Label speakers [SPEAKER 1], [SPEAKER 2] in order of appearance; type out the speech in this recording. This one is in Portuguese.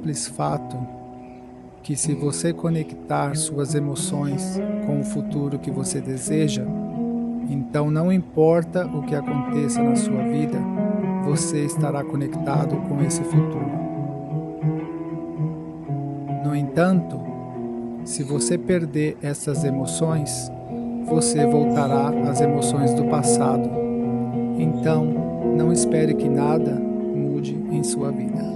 [SPEAKER 1] simples fato que se você conectar suas emoções com o futuro que você deseja, então não importa o que aconteça na sua vida, você estará conectado com esse futuro. No entanto, se você perder essas emoções, você voltará às emoções do passado. Então, não espere que nada mude em sua vida.